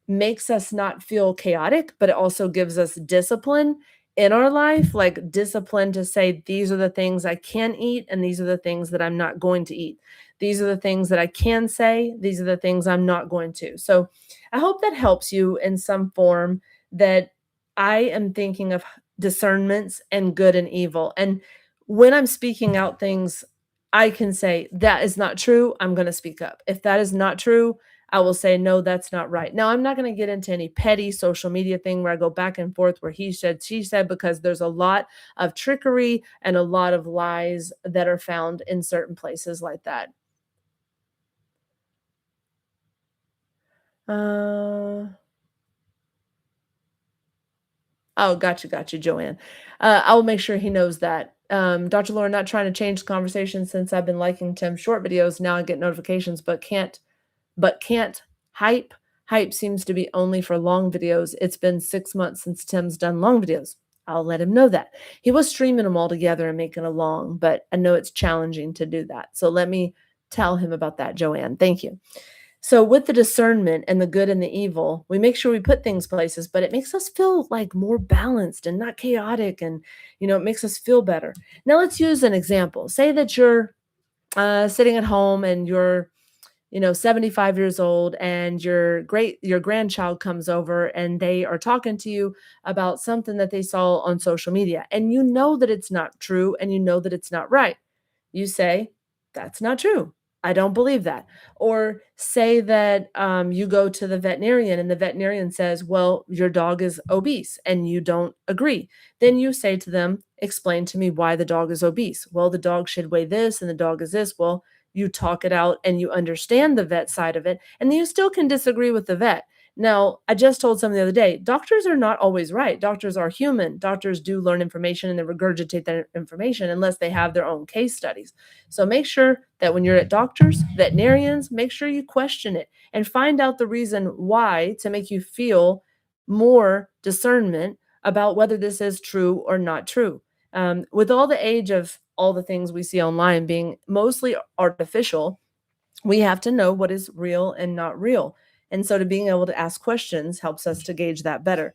makes us not feel chaotic, but it also gives us discipline in our life, like discipline to say, these are the things I can eat, and these are the things that I'm not going to eat. These are the things that I can say, these are the things I'm not going to. So I hope that helps you in some form that I am thinking of discernments and good and evil. And when I'm speaking out things, I can say, that is not true. I'm going to speak up. If that is not true, I will say, no, that's not right. Now, I'm not going to get into any petty social media thing where I go back and forth where he said, she said, because there's a lot of trickery and a lot of lies that are found in certain places like that. Uh, oh, got you, Joanne. I will make sure he knows that. Dr. Laura, not trying to change the conversation since I've been liking Tim's short videos. Now I get notifications, but can't hype. Hype seems to be only for long videos. It's been 6 months since Tim's done long videos. I'll let him know that. He was streaming them all together and making a long, but I know it's challenging to do that. So let me tell him about that, Joanne. Thank you. So with the discernment and the good and the evil, we make sure we put things places, but it makes us feel like more balanced and not chaotic. And, it makes us feel better. Now let's use an example. Say that you're sitting at home and you're 75 years old, and your grandchild comes over and they are talking to you about something that they saw on social media, and you know that it's not true and you know that it's not right. You say, that's not true. I don't believe that. Or say that you go to the veterinarian and the veterinarian says, well, your dog is obese and you don't agree. Then you say to them, explain to me why the dog is obese. Well, the dog should weigh this and the dog is this. Well, you talk it out and you understand the vet side of it, and then you still can disagree with the vet. Now, I just told someone the other day, doctors are not always right. Doctors are human. Doctors do learn information and they regurgitate that information unless they have their own case studies. So make sure that when you're at doctors, veterinarians, make sure you question it and find out the reason why to make you feel more discernment about whether this is true or not true. With all the age of all the things we see online being mostly artificial, we have to know what is real and not real. And so to being able to ask questions helps us to gauge that better.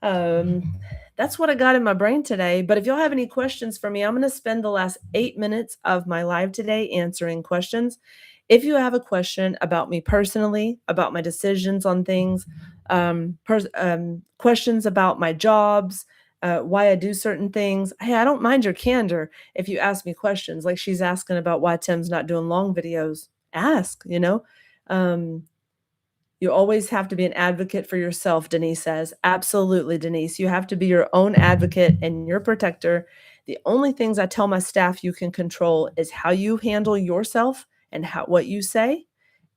Um, that's what I got in my brain today. But if y'all have any questions for me, I'm going to spend the last 8 minutes of my live today answering questions. If you have a question about me personally, about my decisions on things, questions about my jobs, why I do certain things, hey, I don't mind your candor if you ask me questions. Like she's asking about why Tim's not doing long videos. Ask. Um, you always have to be an advocate for yourself, Denise says. Absolutely, Denise. You have to be your own advocate and your protector. The only things I tell my staff you can control is how you handle yourself and what you say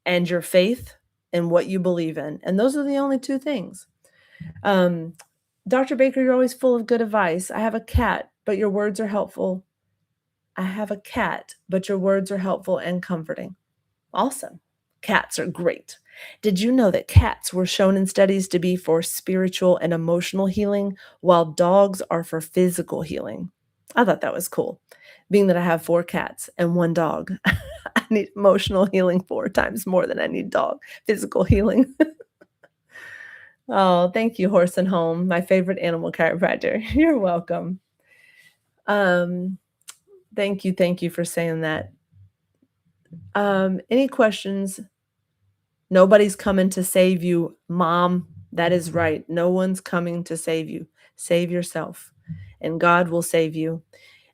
and your faith and what you believe in. And those are the only two things. Dr. Baker, you're always full of good advice. I have a cat, but your words are helpful. I have a cat, but your words are helpful and comforting. Awesome. Cats are great. Did you know that cats were shown in studies to be for spiritual and emotional healing, while dogs are for physical healing? I thought that was cool. Being that I have 4 cats and 1 dog, I need emotional healing 4 times more than I need physical healing. Oh, thank you, Horse and Home, my favorite animal chiropractor. You're welcome. Um, thank you for saying that. Any questions? Nobody's coming to save you, Mom. That is right. No one's coming to save you. Save yourself, and God will save you.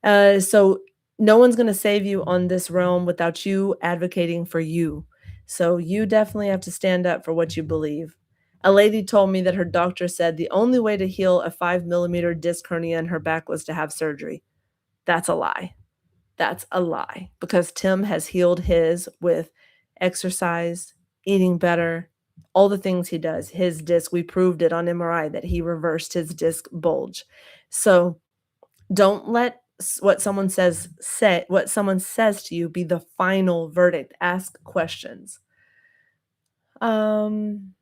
So no one's going to save you on this realm without you advocating for you. So you definitely have to stand up for what you believe. A lady told me that her doctor said the only way to heal a 5 millimeter disc hernia in her back was to have surgery. That's a lie. That's a lie, because Tim has healed his with exercise, eating better, all the things he does. His disc, we proved it on MRI that he reversed his disc bulge. So don't let what someone says to you be the final verdict. Ask questions. Um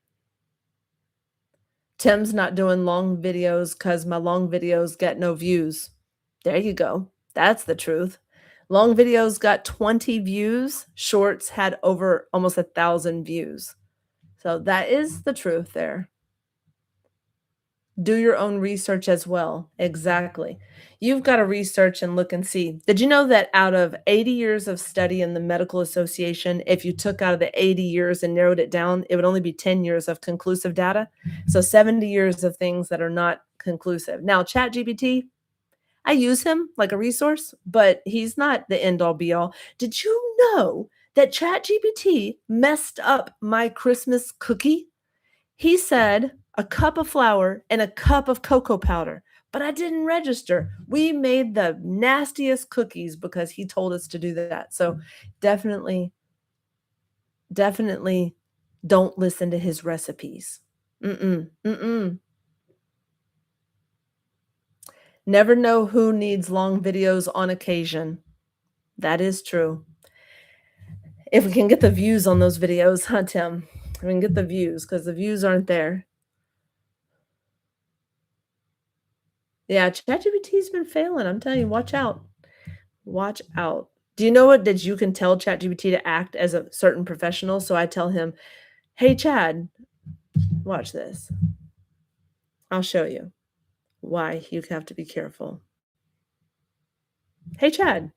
Tim's not doing long videos because my long videos get no views. There you go. That's the truth. Long videos got 20 views. Shorts had over almost 1,000 views. So that is the truth there. Do your own research as well. Exactly. You've got to research and look and see. Did you know that out of 80 years of study in the Medical Association, if you took out of the 80 years and narrowed it down, it would only be 10 years of conclusive data? So 70 years of things that are not conclusive. Now, ChatGPT, I use him like a resource, but he's not the end all be all. Did you know that ChatGPT messed up my Christmas cookie? He said a cup of flour and a cup of cocoa powder, but I didn't register. We made the nastiest cookies because he told us to do that. So definitely, definitely don't listen to his recipes. Mm-mm, mm-mm. Never know who needs long videos on occasion. That is true. If we can get the views on those videos, huh, Tim? We can get the views because the views aren't there. Yeah, ChatGPT's been failing. I'm telling you, watch out. Watch out. Do you know what that you can tell ChatGPT to act as a certain professional? So I tell him, "Hey Chad, watch this. I'll show you why you have to be careful. Hey Chad.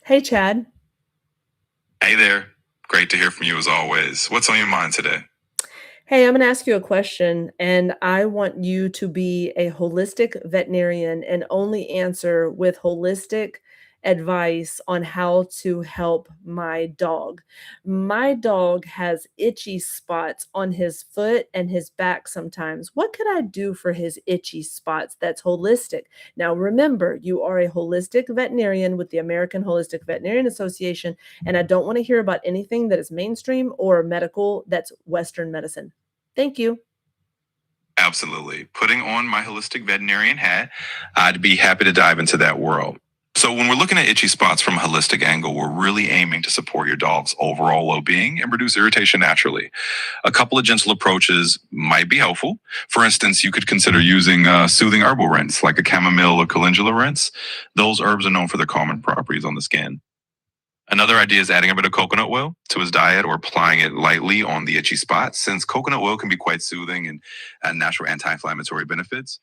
Hey Chad. Hey there. Great to hear from you as always. What's on your mind today? Hey, I'm going to ask you a question, and I want you to be a holistic veterinarian and only answer with holistic advice on how to help my dog. My dog has itchy spots on his foot and his back sometimes. What could I do for his itchy spots that's holistic? Now, remember, you are a holistic veterinarian with the American Holistic Veterinarian Association, and I don't want to hear about anything that is mainstream or medical that's Western medicine. Thank you. Absolutely. Putting on my holistic veterinarian hat, I'd be happy to dive into that world. So, when we're looking at itchy spots from a holistic angle, we're really aiming to support your dog's overall well being and reduce irritation naturally. A couple of gentle approaches might be helpful. For instance, you could consider using soothing herbal rinse like a chamomile or calendula rinse. Those herbs are known for their calming properties on the skin. Another idea is adding a bit of coconut oil to his diet or applying it lightly on the itchy spot, since coconut oil can be quite soothing and natural anti inflammatory benefits.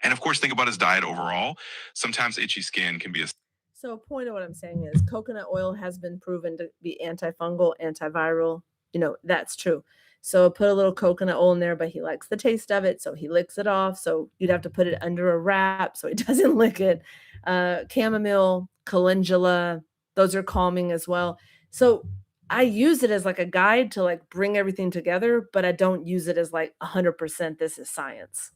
And of course, think about his diet overall. Sometimes itchy skin can be a So, point of what I'm saying is coconut oil has been proven to be antifungal, antiviral. That's true. So, put a little coconut oil in there, but he likes the taste of it. So, he licks it off. So, you'd have to put it under a wrap so he doesn't lick it. Chamomile, calendula, those are calming as well. So, I use it as like a guide to like bring everything together, but I don't use it as like 100% this is science.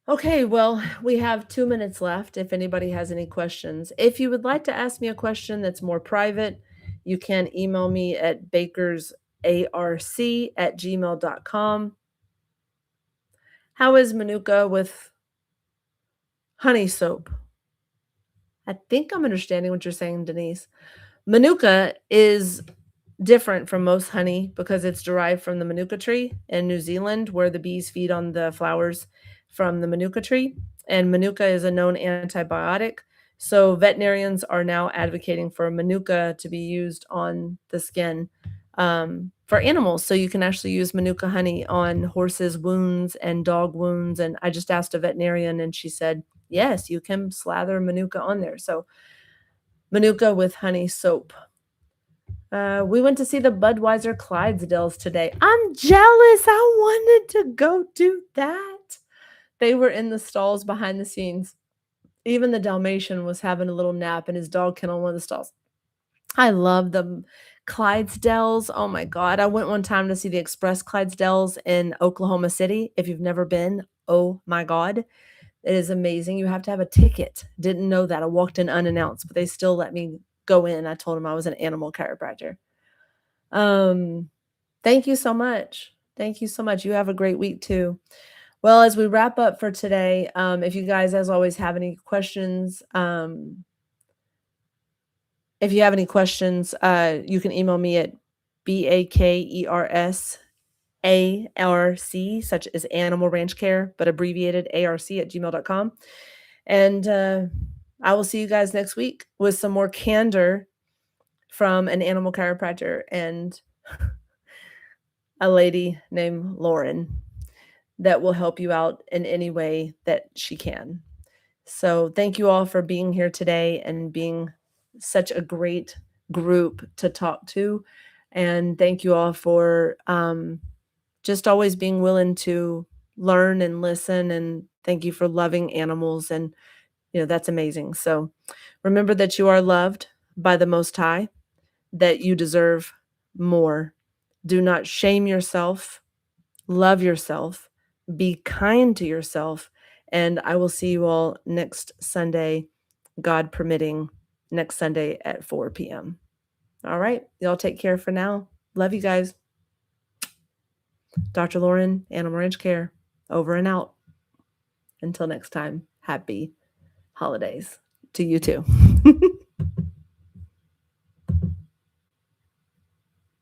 Okay, well, we have 2 minutes left if anybody has any questions. If you would like to ask me a question that's more private, you can email me at bakersarc@gmail.com. How is Manuka with honey soap? I think I'm understanding what you're saying, Denise. Manuka is different from most honey because it's derived from the manuka tree in New Zealand, where the bees feed on the flowers from the manuka tree. And manuka is a known antibiotic. So veterinarians are now advocating for manuka to be used on the skin for animals. So you can actually use manuka honey on horses' wounds and dog wounds. And I just asked a veterinarian and she said, yes, you can slather manuka on there. So manuka with honey soap. We went to see the Budweiser Clydesdales today. I'm jealous. I wanted to go do that. They were in the stalls behind the scenes. Even the Dalmatian was having a little nap in his dog kennel in one of the stalls. I love the Clydesdales. Oh my God. I went one time to see the Express Clydesdales in Oklahoma City. If you've never been, oh my God. It is amazing. You have to have a ticket. Didn't know that. I walked in unannounced, but they still let me go in. I told them I was an animal chiropractor. Thank you so much. Thank you so much. You have a great week too. Well, as we wrap up for today, if you guys, as always, have any questions, If you have any questions, you can email me at BAKERSARC, such as Animal Ranch Care, but abbreviated ARC@gmail.com. And I will see you guys next week with some more candor from an animal chiropractor and a lady named Lauren that will help you out in any way that she can. So thank you all for being here today and being such a great group to talk to. And thank you all for just always being willing to learn and listen. And thank you for loving animals. And, that's amazing. So remember that you are loved by the Most High, that you deserve more. Do not shame yourself. Love yourself. Be kind to yourself. And I will see you all next Sunday, God permitting, next Sunday at 4 p.m. All right. Y'all take care for now. Love you guys. Dr. Lauren, Animal Ranch Care, over and out. Until next time, happy holidays to you too.